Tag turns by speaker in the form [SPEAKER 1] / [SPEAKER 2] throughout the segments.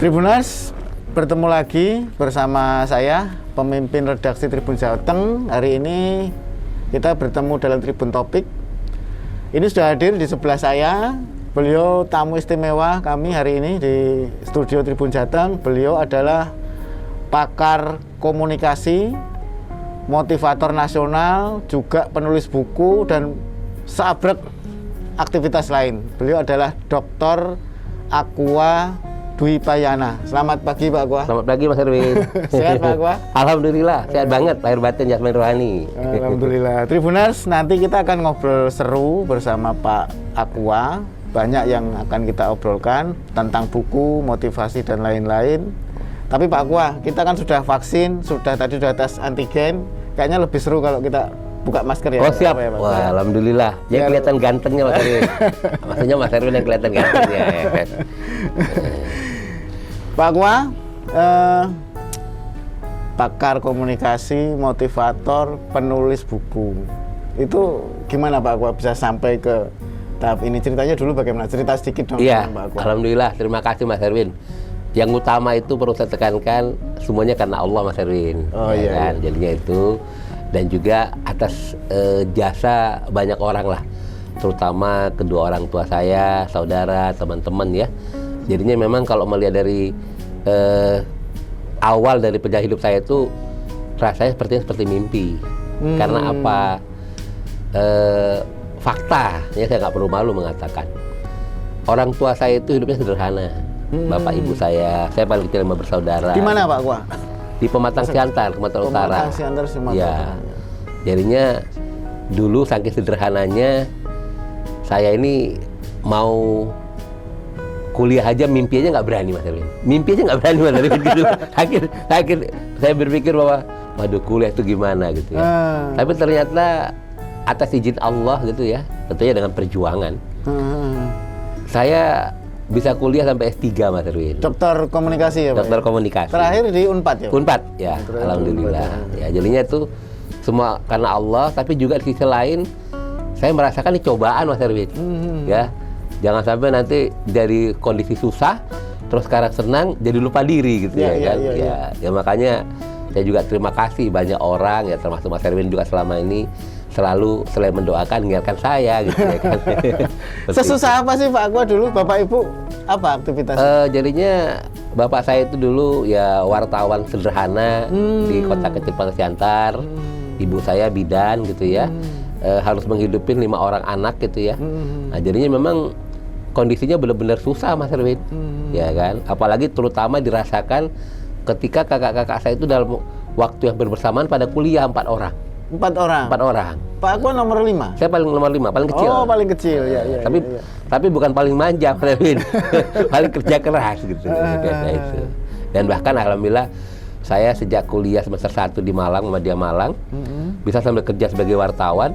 [SPEAKER 1] Tribuners, bertemu lagi bersama saya, pemimpin redaksi Tribun Jateng. Hari ini kita bertemu dalam Tribun Topik. Ini sudah hadir di sebelah saya. Beliau tamu istimewa kami hari ini di studio Tribun Jateng. Beliau adalah pakar komunikasi, motivator nasional, juga penulis buku dan seabrek aktivitas lain. Beliau adalah Dr. Aqua Dwi Payana. Selamat pagi Pak Aqua.
[SPEAKER 2] Selamat pagi Mas Erwin.
[SPEAKER 1] Sehat Pak Aqua?
[SPEAKER 2] Alhamdulillah, sehat banget, lahir batin jasmani rohani.
[SPEAKER 1] Alhamdulillah. Tribuners, nanti kita akan ngobrol seru bersama Pak Aqua. Banyak yang akan kita obrolkan tentang buku, motivasi dan lain-lain. Tapi Pak Aqua, kita kan sudah vaksin, tadi sudah tes antigen. Kayaknya lebih seru kalau kita buka masker ya.
[SPEAKER 2] Oh siap.
[SPEAKER 1] Ya, Pak?
[SPEAKER 2] Wah, alhamdulillah. Yang kelihatan gantengnya Mas Erwin. Maksudnya Mas Erwin yang kelihatan gantengnya. Ya.
[SPEAKER 1] Pak Aqua, pakar komunikasi, motivator, penulis buku. Itu gimana Pak Aqua bisa sampai ke tahap ini? Ceritanya dulu bagaimana? Cerita sedikit dong
[SPEAKER 2] Iya,
[SPEAKER 1] Pak Aqua.
[SPEAKER 2] alhamdulillah. Terima kasih Mas Erwin. Yang utama itu perlu saya tekankan, semuanya karena Allah Mas Erwin.
[SPEAKER 1] Oh iya.
[SPEAKER 2] Kan? Jadinya itu, dan juga atas jasa banyak orang lah, terutama kedua orang tua saya, saudara, teman-teman ya. Jadinya memang kalau melihat dari awal dari perjalanan hidup saya itu rasanya seperti mimpi. Karena apa? Fakta, ya saya nggak perlu malu mengatakan. Orang tua saya itu hidupnya sederhana. Bapak ibu saya paling kecil 5 bersaudara.
[SPEAKER 1] Di mana Pak Aqua?
[SPEAKER 2] Di Pematang Siantar, Sumatera Utara.
[SPEAKER 1] Pematang Siantar, Sumatera
[SPEAKER 2] Ya.
[SPEAKER 1] Utara.
[SPEAKER 2] Jadinya dulu saking sederhananya saya ini mau kuliah aja mimpi aja nggak berani Mas Erwin. Mimpi aja nggak berani Mas Erwin gitu. Akhir saya berpikir bahwa waduh kuliah itu gimana gitu ya. Tapi ternyata atas izin Allah gitu ya, tentunya dengan perjuangan. Saya bisa kuliah sampai S3 Mas Erwin.
[SPEAKER 1] Dokter komunikasi ya Pak?
[SPEAKER 2] Dokter komunikasi.
[SPEAKER 1] Terakhir di Unpad ya?
[SPEAKER 2] Unpad ya, alhamdulillah. Ya jadinya itu semua karena Allah, tapi juga di sisi lain saya merasakan ini cobaan Mas Erwin. Ya. Jangan sampai nanti dari kondisi susah terus sekarang senang jadi lupa diri gitu kan. Ya makanya saya juga terima kasih banyak orang ya, termasuk Mas Erwin juga selama ini selalu selain mendoakan mengingatkan saya gitu ya kan.
[SPEAKER 1] Sesusah apa sih Pak Aqua dulu? Bapak Ibu apa aktivitas?
[SPEAKER 2] Jadinya bapak saya itu dulu ya wartawan sederhana di kota kecil Pematang Siantar. Ibu saya bidan gitu ya. Harus menghidupin 5 orang anak gitu ya. Nah, jadinya memang kondisinya benar-benar susah Mas Erwin. Ya kan? Apalagi terutama dirasakan ketika kakak-kakak saya itu dalam waktu yang bersamaan pada kuliah 4 orang.
[SPEAKER 1] 4 orang?
[SPEAKER 2] 4 orang.
[SPEAKER 1] Pak Aqua nomor 5?
[SPEAKER 2] Saya paling nomor 5, paling kecil.
[SPEAKER 1] Oh, paling kecil. Ya.
[SPEAKER 2] Tapi bukan paling manja, Mas Erwin. Paling kerja keras gitu. Dan bahkan alhamdulillah saya sejak kuliah semester 1 di Malang, Muhammadiyah Malang, bisa sambil kerja sebagai wartawan.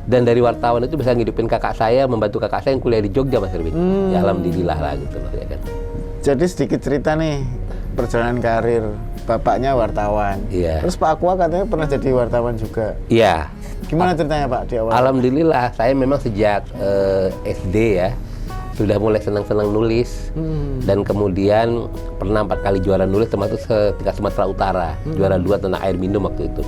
[SPEAKER 2] Dan dari wartawan itu bisa ngidupin kakak saya, membantu kakak saya yang kuliah di Jogja Mas Erwin. Ya alhamdulillah lah gitu loh ya kan.
[SPEAKER 1] Jadi sedikit cerita nih perjalanan karir. Bapaknya wartawan.
[SPEAKER 2] Iya.
[SPEAKER 1] Terus Pak Aqua katanya pernah jadi wartawan juga.
[SPEAKER 2] Iya.
[SPEAKER 1] Gimana ceritanya Pak di awal?
[SPEAKER 2] Alhamdulillah saya memang sejak SD ya sudah mulai senang-senang nulis. Dan kemudian pernah 4 kali juara nulis termasuk setingkat Sumatera Utara. Juara 2 tentang air minum waktu itu.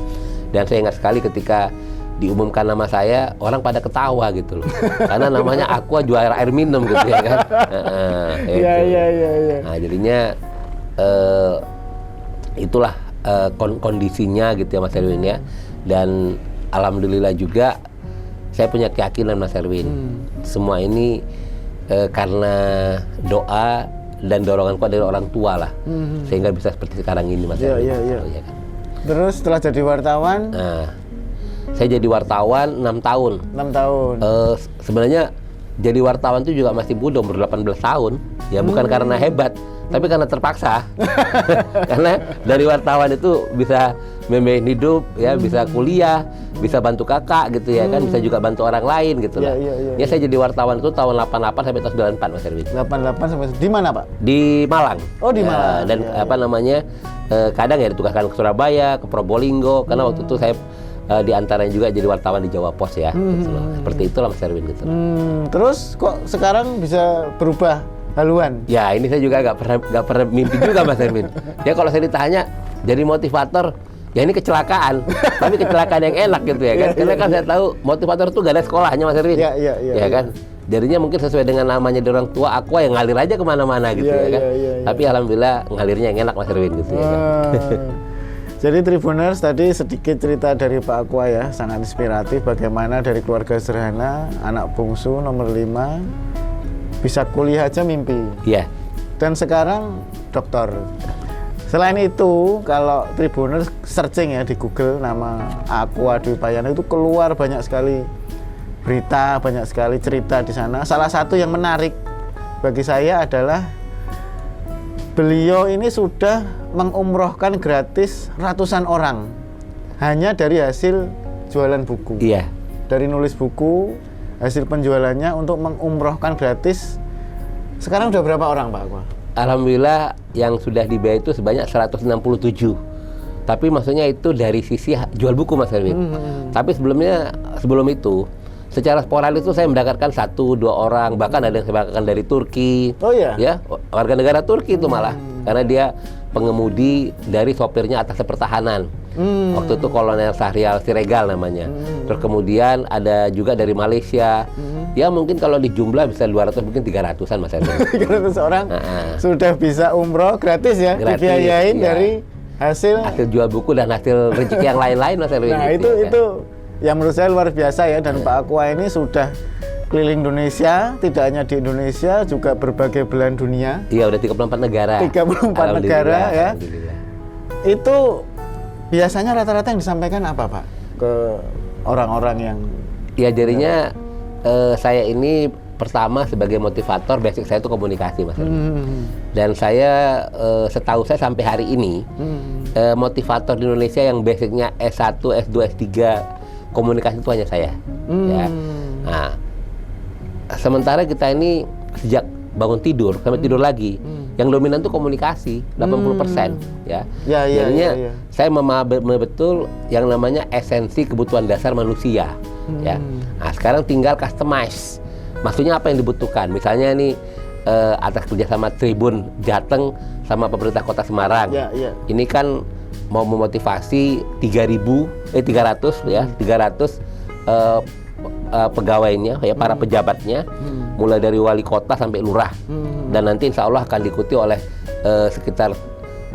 [SPEAKER 2] Dan saya ingat sekali ketika diumumkan nama saya, orang pada ketawa gitu loh. Karena namanya Aqua juara air minum gitu ya kan.
[SPEAKER 1] Iya.
[SPEAKER 2] Nah jadinya itulah kondisinya gitu ya Mas Erwin ya. Dan alhamdulillah juga saya punya keyakinan Mas Erwin. Semua ini karena doa dan dorongan kuat dari orang tua lah. Sehingga bisa seperti sekarang ini Mas Erwin.
[SPEAKER 1] Iya. Terus setelah jadi wartawan?
[SPEAKER 2] Nah, saya jadi wartawan 6 tahun.
[SPEAKER 1] 6 tahun.
[SPEAKER 2] Sebenarnya jadi wartawan itu juga masih muda, umur 18 tahun. Ya bukan karena hebat, tapi karena terpaksa. Karena dari wartawan itu bisa membiayain hidup, ya bisa kuliah, bisa bantu kakak gitu ya kan, bisa juga bantu orang lain gitu lah. Ya saya jadi wartawan itu tahun 88 sampai tahun 94 Mas Erwin.
[SPEAKER 1] 88 sampai di mana Pak?
[SPEAKER 2] Di Malang.
[SPEAKER 1] Oh di Malang.
[SPEAKER 2] Dan apa namanya, kadang ya ditugaskan ke Surabaya, ke Probolinggo, karena waktu itu saya di antaranya juga jadi wartawan di Jawa Pos ya. Gitu loh. Seperti itulah Mas Erwin gitu.
[SPEAKER 1] Terus kok sekarang bisa berubah haluan.
[SPEAKER 2] Ya ini saya juga nggak pernah mimpi juga Mas Erwin. Ya kalau saya ditanya jadi motivator, ya ini kecelakaan, tapi kecelakaan yang enak gitu ya kan. Karena kan saya tahu motivator itu gak ada sekolahnya Mas Erwin. Ya kan. Jadinya mungkin sesuai dengan namanya di orang tua, Aqua yang ngalir aja kemana-mana gitu ya kan. Tapi alhamdulillah ngalirnya yang enak Mas Erwin gitu ya kan.
[SPEAKER 1] Jadi Tribuners tadi sedikit cerita dari Pak Aqua ya, sangat inspiratif bagaimana dari keluarga sederhana, anak bungsu nomor 5 bisa kuliah aja mimpi.
[SPEAKER 2] Iya.
[SPEAKER 1] Dan sekarang dokter. Selain itu, kalau Tribuners searching ya di Google nama Aqua Dwi Payana itu keluar banyak sekali berita, banyak sekali cerita di sana. Salah satu yang menarik bagi saya adalah beliau ini sudah mengumrohkan gratis ratusan orang hanya dari hasil jualan buku.
[SPEAKER 2] Iya.
[SPEAKER 1] Dari nulis buku, hasil penjualannya untuk mengumrohkan gratis. Sekarang udah berapa orang Pak Aqua?
[SPEAKER 2] Alhamdulillah yang sudah dibayar itu sebanyak 167. Tapi maksudnya itu dari sisi jual buku Mas Erwin. Tapi sebelum itu secara sporadis itu saya mendapatkan 1-2 orang, bahkan ada yang saya dapatkan dari Turki.
[SPEAKER 1] Oh iya?
[SPEAKER 2] Ya, warga negara Turki itu malah. Karena dia pengemudi dari sopirnya atas pertahanan. Waktu itu Kolonel Sahrial Siregar namanya. Terus kemudian ada juga dari Malaysia. Ya mungkin kalau dijumlah bisa 200, mungkin 300-an Mas Erwin.
[SPEAKER 1] 300 orang sudah bisa umroh gratis ya, dibiayain dari hasil
[SPEAKER 2] jual buku dan hasil rezeki yang lain-lain Mas Erwin.
[SPEAKER 1] Nah
[SPEAKER 2] gitu,
[SPEAKER 1] itu yang menurut saya luar biasa ya, dan Pak Aqua ini sudah keliling Indonesia, tidak hanya di Indonesia, juga berbagai belahan dunia.
[SPEAKER 2] Iya, udah 34 negara.
[SPEAKER 1] 34 negara ya. Itu biasanya rata-rata yang disampaikan apa Pak ke orang-orang yang...
[SPEAKER 2] Ya jadinya saya ini pertama sebagai motivator, basic saya itu komunikasi Mas. Dan saya setahu saya sampai hari ini motivator di Indonesia yang basicnya S1, S2, S3 komunikasi itu hanya saya. Ya. Nah, sementara kita ini sejak bangun tidur sampai tidur lagi, yang dominan itu komunikasi 80% ya. Jadinya saya memahami betul yang namanya esensi kebutuhan dasar manusia. Ya. Nah, sekarang tinggal customize. Maksudnya apa yang dibutuhkan? Misalnya ini atas kerjasama Tribun Jateng sama pemerintah Kota Semarang. Ini kan mau memotivasi 300 ya, 300 pegawainya ya, para pejabatnya, mulai dari wali kota sampai lurah. Dan nanti insya Allah akan diikuti oleh sekitar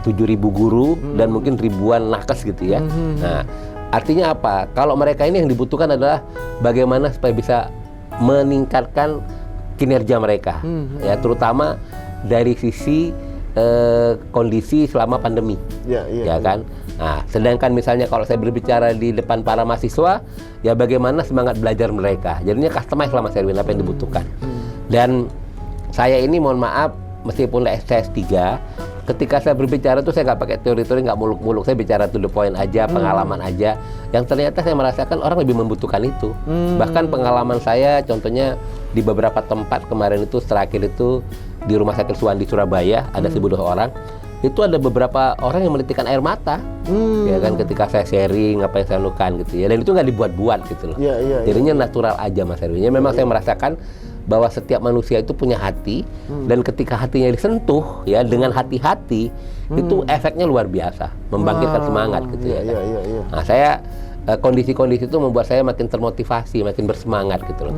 [SPEAKER 2] 7.000 guru dan mungkin ribuan nakes gitu ya. Nah, artinya apa? Kalau mereka ini yang dibutuhkan adalah bagaimana supaya bisa meningkatkan kinerja mereka, ya, terutama dari sisi kondisi selama pandemi, ya kan. Nah, sedangkan misalnya kalau saya berbicara di depan para mahasiswa, ya bagaimana semangat belajar mereka. Jadinya customize lah Mas Erwin apa yang dibutuhkan. Dan saya ini mohon maaf, meskipun S3, ketika saya berbicara tuh saya nggak pakai teori-teori, nggak muluk-muluk. Saya bicara to the point aja, pengalaman aja. Yang ternyata saya merasakan orang lebih membutuhkan itu. Bahkan pengalaman saya, contohnya di beberapa tempat kemarin itu, terakhir itu di Rumah Sakit Suwandi Surabaya, ada 1.200 orang. Itu ada beberapa orang yang menitikkan air mata, ya kan, ketika saya sharing apa yang saya lakukan gitu ya. Dan itu nggak dibuat-buat gitu loh. Jadinya natural aja Mas Erwin. Memang saya merasakan bahwa setiap manusia itu punya hati, dan ketika hatinya disentuh ya dengan hati-hati, itu efeknya luar biasa, membangkitkan semangat gitu ya. Nah, saya kondisi-kondisi itu membuat saya makin termotivasi, makin bersemangat gitu loh.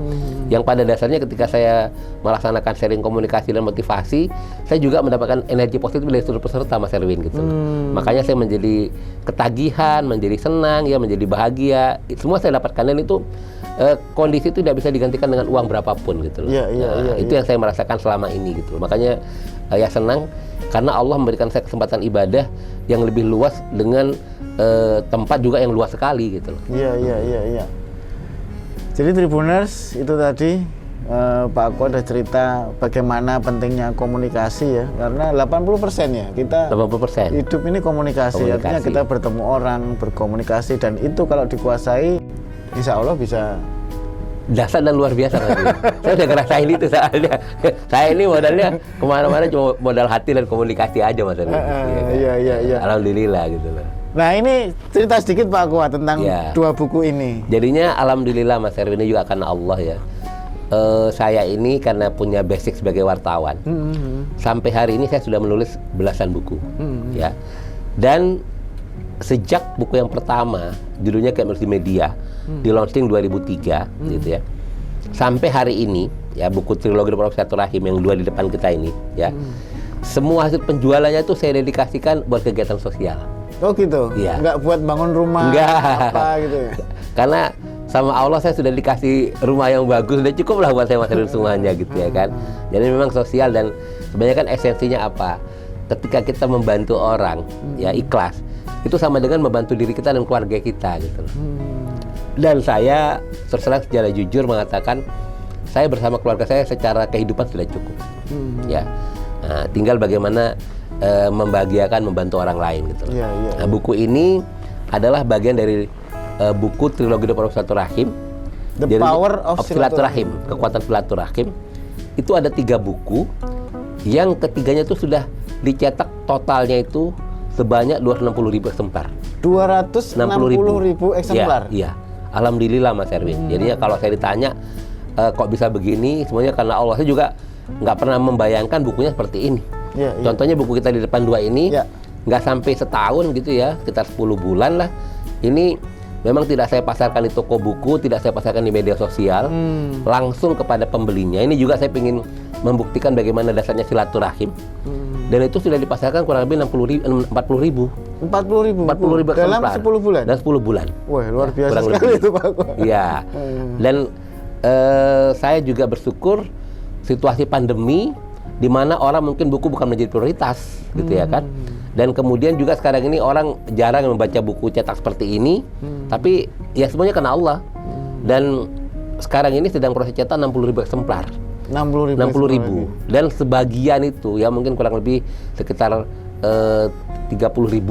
[SPEAKER 2] Yang pada dasarnya ketika saya melaksanakan sharing komunikasi dan motivasi, saya juga mendapatkan energi positif dari seluruh peserta Mas Erwin gitu loh. Makanya saya menjadi ketagihan, menjadi senang ya, menjadi bahagia. Semua saya dapatkan, dan itu kondisi itu tidak bisa digantikan dengan uang berapapun gitu loh. Itu yang saya merasakan selama ini gitu loh. Makanya ya senang karena Allah memberikan saya kesempatan ibadah yang lebih luas dengan tempat juga yang luas sekali gitu loh.
[SPEAKER 1] Iya. Jadi Tribuners itu tadi Pak Aqua ada cerita bagaimana pentingnya komunikasi ya, karena 80% ya kita
[SPEAKER 2] 80%
[SPEAKER 1] hidup ini komunikasi. Artinya kita bertemu orang, berkomunikasi, dan itu kalau dikuasai insya Allah bisa
[SPEAKER 2] dasar dan luar biasa. Saya udah ngerasain itu soalnya. Saya ini modalnya kemana-mana cuma modal hati dan komunikasi aja Mas Erwin.
[SPEAKER 1] Iya.
[SPEAKER 2] Alhamdulillah gitu loh.
[SPEAKER 1] Nah ini cerita sedikit Pak Aqua tentang 2 buku ini.
[SPEAKER 2] Jadinya alhamdulillah Mas Erwin, ini juga karena Allah ya. saya ini karena punya basic sebagai wartawan. Sampai hari ini saya sudah menulis belasan buku, ya. Dan sejak buku yang pertama, judulnya Kemersi Media, di launching 2003, gitu ya. Sampai hari ini, ya, buku trilogi Silaturahim yang 2 di depan kita ini, ya. Semua hasil penjualannya itu saya dedikasikan buat kegiatan sosial.
[SPEAKER 1] Oh gitu?
[SPEAKER 2] Iya.
[SPEAKER 1] Nggak buat bangun rumah?
[SPEAKER 2] Nggak.
[SPEAKER 1] Apa gitu ya?
[SPEAKER 2] Karena sama Allah saya sudah dikasih rumah yang bagus, sudah cukup lah buat saya Mas Erwin semuanya gitu ya kan. Jadi memang sosial, dan sebenarnya kan esensinya apa? Ketika kita membantu orang, ya ikhlas, itu sama dengan membantu diri kita dan keluarga kita gitu loh. Dan saya terserah secara jujur mengatakan, saya bersama keluarga saya secara kehidupan sudah cukup. Ya. Nah, tinggal bagaimana membahagiakan, membantu orang lain gitu. Nah, buku ini adalah bagian dari buku trilogi Silaturahim.
[SPEAKER 1] The Power of
[SPEAKER 2] Silaturahim, kekuatan silaturahim. Itu ada 3 buku, yang ketiganya itu sudah dicetak totalnya itu sebanyak 260.000 eksemplar.
[SPEAKER 1] 260.000 eksemplar?
[SPEAKER 2] Iya. Alhamdulillah Mas Erwin. Jadinya kalau saya ditanya kok bisa begini, semuanya karena Allah. Saya juga nggak pernah membayangkan bukunya seperti ini. Contohnya buku kita di depan 2 ini, nggak sampai setahun gitu ya, sekitar 10 bulan lah. Ini memang tidak saya pasarkan di toko buku, tidak saya pasarkan di media sosial, langsung kepada pembelinya. Ini juga saya ingin membuktikan bagaimana dasarnya silaturahim. Dan itu sudah dipasarkan kurang lebih 40.000
[SPEAKER 1] dalam 10 bulan?
[SPEAKER 2] Dan 10 bulan.
[SPEAKER 1] Wah, luar biasa sekali itu Pak.
[SPEAKER 2] Iya. Dan saya juga bersyukur situasi pandemi di mana orang mungkin buku bukan menjadi prioritas gitu ya kan. Dan kemudian juga sekarang ini orang jarang membaca buku cetak seperti ini, tapi ya semuanya karena Allah. Dan sekarang ini sedang proses cetak 60.000 eksemplar. 60.000. Dan sebagian itu ya mungkin kurang lebih sekitar 30.000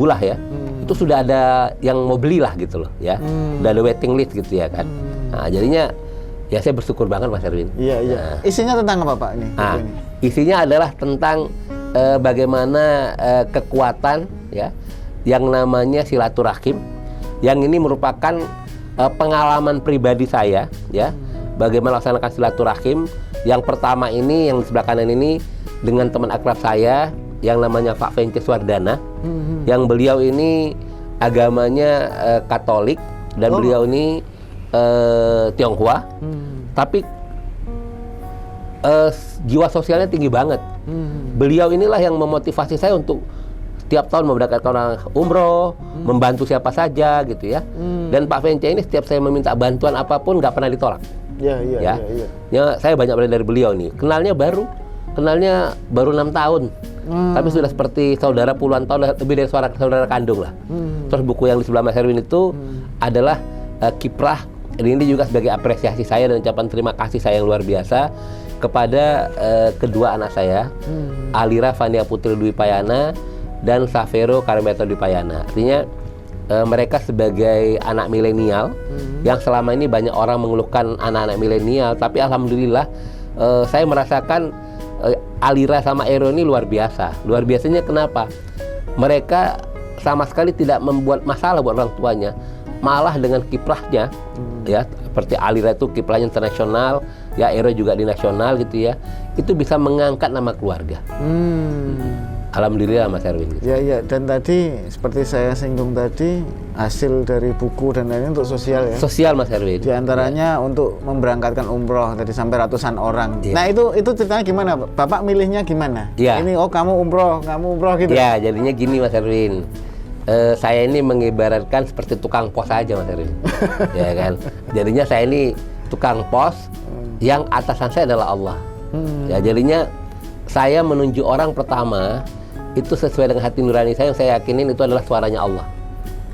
[SPEAKER 2] lah ya. Itu sudah ada yang mau beli lah gitu loh ya. Udah ada waiting list gitu ya kan. Nah, jadinya ya saya bersyukur banget Mas Erwin.
[SPEAKER 1] Iya.
[SPEAKER 2] Nah,
[SPEAKER 1] isinya tentang apa Pak ini?
[SPEAKER 2] Nah, isinya adalah tentang bagaimana kekuatan ya yang namanya silaturahim, yang ini merupakan pengalaman pribadi saya ya. Bagaimana melaksanakan silaturahim. Yang pertama ini, yang di sebelah kanan ini, dengan teman akrab saya yang namanya Pak Vence Wardana, yang beliau ini agamanya Katolik dan beliau ini Tionghoa, tapi jiwa sosialnya tinggi banget. Beliau inilah yang memotivasi saya untuk setiap tahun memberangkatkan orang umroh, membantu siapa saja gitu ya. Dan Pak Vence ini setiap saya meminta bantuan apapun nggak pernah ditolak. Ya, saya banyak belajar dari beliau nih. Kenalnya baru 6 tahun. Tapi sudah seperti saudara puluhan tahun, lebih dari saudara kandung lah. Terus buku yang di sebelah Mas Erwin itu adalah Kiprah. Ini juga sebagai apresiasi saya dan ucapan terima kasih saya yang luar biasa kepada kedua anak saya, Alira Fania Putri Dwi Payana dan Safero Karimeto Dwi Payana. Artinya mereka sebagai anak milenial yang selama ini banyak orang mengeluhkan anak-anak milenial, tapi alhamdulillah saya merasakan Alira sama Ero ini luar biasa. Luar biasanya kenapa? Mereka sama sekali tidak membuat masalah buat orang tuanya, malah dengan kiprahnya ya, seperti Alira itu kiprahnya internasional, ya Ero juga di nasional gitu ya, itu bisa mengangkat nama keluarga. Alhamdulillah Mas Erwin.
[SPEAKER 1] Ya, dan tadi seperti saya singgung tadi, hasil dari buku dan lain-lain untuk sosial ya.
[SPEAKER 2] Sosial Mas Erwin.
[SPEAKER 1] Di antaranya untuk memberangkatkan umroh tadi sampai ratusan orang. Nah itu ceritanya gimana, Bapak milihnya gimana? Ini kamu umroh gitu.
[SPEAKER 2] Ya, jadinya gini Mas Erwin. Saya ini mengibaratkan seperti tukang pos aja Mas Erwin. Ya kan. Jadinya saya ini tukang pos yang atasan saya adalah Allah. Ya, jadinya saya menunjuk orang pertama itu sesuai dengan hati nurani saya, yang saya yakinin itu adalah suaranya Allah.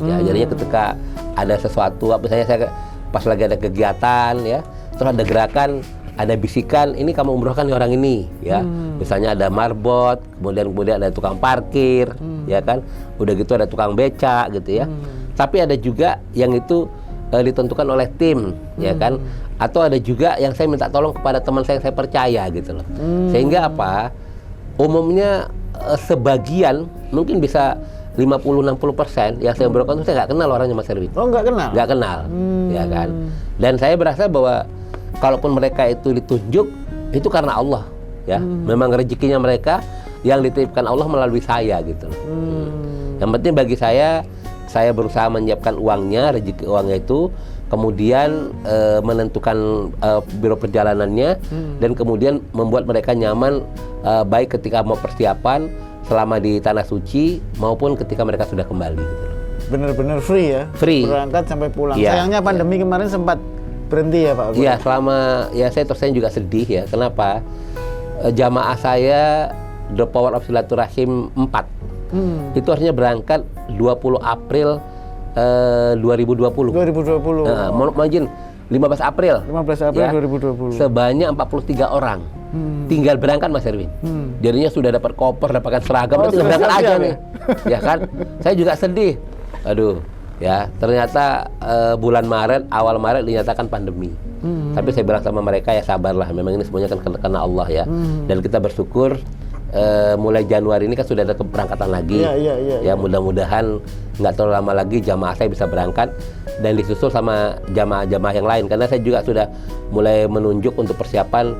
[SPEAKER 2] Ya, jadinya ketika ada sesuatu, misalnya saya pas lagi ada kegiatan ya, terus ada gerakan, ada bisikan, ini kamu umrohkan orang ini ya. Misalnya ada marbot, kemudian ada tukang parkir, ya kan. Udah gitu ada tukang beca gitu ya. Tapi ada juga yang itu ditentukan oleh tim, ya kan. Atau ada juga yang saya minta tolong kepada teman saya yang saya percaya gitu loh. Sehingga apa? Umumnya sebagian mungkin bisa 50-60% yang saya umrohkan itu saya nggak kenal orangnya Mas Erwin.
[SPEAKER 1] Oh, nggak kenal?
[SPEAKER 2] Nggak kenal, ya kan. Dan saya berasa bahwa kalaupun mereka itu ditunjuk, itu karena Allah, ya. Memang rezekinya mereka yang dititipkan Allah melalui saya gitu. Yang penting bagi saya berusaha menyiapkan uangnya, rezeki uangnya itu, kemudian menentukan biro perjalanannya, dan kemudian membuat mereka nyaman, baik ketika mau persiapan selama di tanah suci maupun ketika mereka sudah kembali gitu.
[SPEAKER 1] Bener-bener free ya?
[SPEAKER 2] Free.
[SPEAKER 1] Berangkat sampai pulang.
[SPEAKER 2] Ya,
[SPEAKER 1] sayangnya pandemi kemarin sempat berhenti ya Pak?
[SPEAKER 2] Iya, saya terus juga sedih ya. Kenapa? Jamaah saya The Power of Silaturahim 4 itu harusnya berangkat 20 April 2020.
[SPEAKER 1] 2020.
[SPEAKER 2] Imagine 15 April.
[SPEAKER 1] 15 April
[SPEAKER 2] ya,
[SPEAKER 1] 2020.
[SPEAKER 2] Sebanyak 43 orang. Tinggal berangkat Mas Erwin. Jadinya sudah dapat koper, dapatkan seragam, tinggal berangkat aja nih. Ya kan? Saya juga sedih. Aduh, ya ternyata bulan Maret, awal Maret dinyatakan pandemi. Tapi saya bilang sama mereka, ya sabarlah, memang ini semuanya kan karena Allah ya. Dan kita bersyukur mulai Januari ini kan sudah ada keberangkatan lagi. Ya mudah-mudahan nggak terlalu lama lagi jamaah saya bisa berangkat dan disusul sama jamaah-jamaah yang lain. Karena saya juga sudah mulai menunjuk untuk persiapan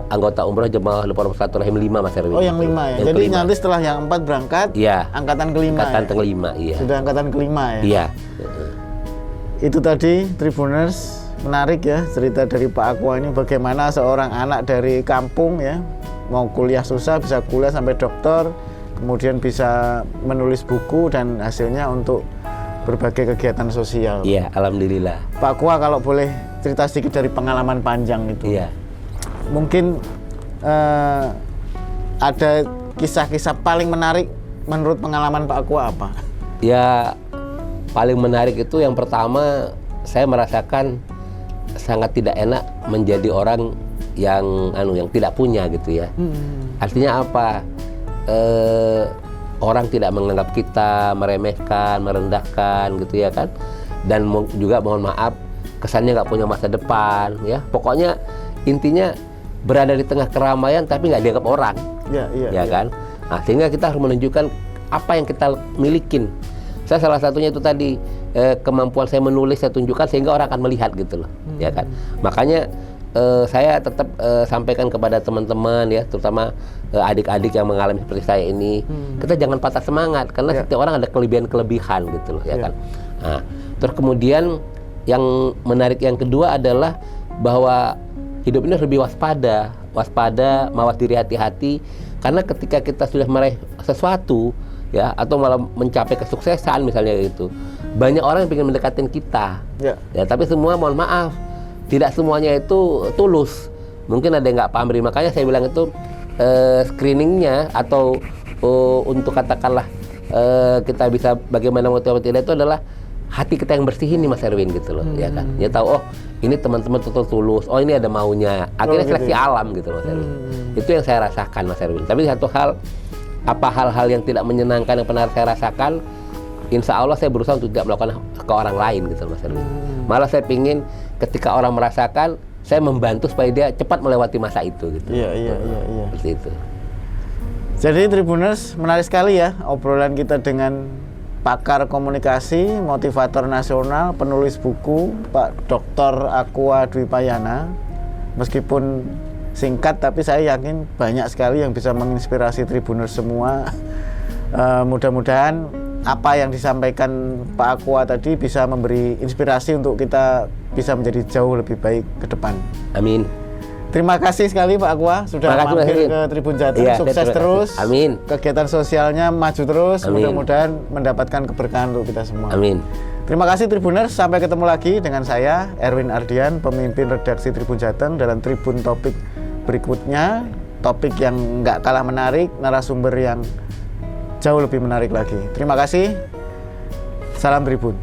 [SPEAKER 2] anggota umroh jemaah Power of Silaturahim 5 Mas Erwin.
[SPEAKER 1] Oh yang 5 ya. Jadi kelima. Nanti setelah yang 4 berangkat, ya, angkatan kelima.
[SPEAKER 2] Angkatan kelima, iya.
[SPEAKER 1] Sudah angkatan kelima ya.
[SPEAKER 2] Iya.
[SPEAKER 1] Itu tadi Tribuners, menarik ya cerita dari Pak Aqua ini, bagaimana seorang anak dari kampung ya, mau kuliah susah bisa kuliah sampai doktor, kemudian bisa menulis buku dan hasilnya untuk berbagai kegiatan sosial.
[SPEAKER 2] Iya, alhamdulillah.
[SPEAKER 1] Pak Aqua kalau boleh cerita sedikit dari pengalaman panjang itu.
[SPEAKER 2] Iya.
[SPEAKER 1] Mungkin ada kisah-kisah paling menarik menurut pengalaman Pak Aqua apa?
[SPEAKER 2] Ya, paling menarik itu yang pertama, saya merasakan sangat tidak enak menjadi orang yang tidak punya gitu ya. Artinya apa? Orang tidak menganggap kita, meremehkan, merendahkan gitu ya kan. Dan juga mohon maaf, kesannya nggak punya masa depan ya. Pokoknya intinya berada di tengah keramaian tapi nggak dianggap orang, ya kan? Nah, sehingga kita harus menunjukkan apa yang kita milikin. Saya salah satunya itu tadi, kemampuan saya menulis saya tunjukkan sehingga orang akan melihat gitu loh, ya kan? Makanya saya tetap sampaikan kepada teman-teman ya, terutama adik-adik yang mengalami seperti saya ini, kita jangan patah semangat karena setiap orang ada kelebihan-kelebihan gitu loh, ya kan? Nah, terus kemudian yang menarik yang kedua adalah bahwa hidup ini harus lebih waspada, mawas diri hati-hati, karena ketika kita sudah meraih sesuatu ya, atau malah mencapai kesuksesan misalnya gitu, banyak orang yang ingin mendekatin kita, ya, tapi semua mohon maaf, tidak semuanya itu tulus. Mungkin ada yang nggak paham, makanya saya bilang itu screeningnya atau untuk katakanlah kita bisa bagaimana motivasi tidak itu adalah hati kita yang bersih ini Mas Erwin gitu loh, ya kan? Ya tahu, oh ini teman-teman betul tulus, oh ini ada maunya, akhirnya seleksi alam gitu loh Mas Erwin. Itu yang saya rasakan Mas Erwin. Tapi satu hal, hal-hal yang tidak menyenangkan yang pernah saya rasakan, insya Allah saya berusaha untuk tidak melakukan ke orang lain gitu Mas Erwin. Malah saya pingin ketika orang merasakan, saya membantu supaya dia cepat melewati masa itu gitu.
[SPEAKER 1] Iya.
[SPEAKER 2] Seperti itu.
[SPEAKER 1] Jadi Tribuners, menarik sekali ya obrolan kita dengan pakar komunikasi, motivator nasional, penulis buku, Pak Dr. Aqua Dwipayana. Meskipun singkat, tapi saya yakin banyak sekali yang bisa menginspirasi Tribuners semua. Mudah-mudahan apa yang disampaikan Pak Aqua tadi bisa memberi inspirasi untuk kita bisa menjadi jauh lebih baik ke depan. Amin. Terima kasih sekali Pak Aqua sudah mampir ke Tribun Jateng. Ya, sukses terus. Amin. Kegiatan sosialnya maju terus. Mudah-mudahan mendapatkan keberkahan untuk kita semua. Amin. Terima kasih Tribuners. Sampai ketemu lagi dengan saya Erwin Ardian, pemimpin redaksi Tribun Jateng, dalam Tribun Topik berikutnya. Topik yang nggak kalah menarik, narasumber yang jauh lebih menarik lagi. Terima kasih. Salam Tribun.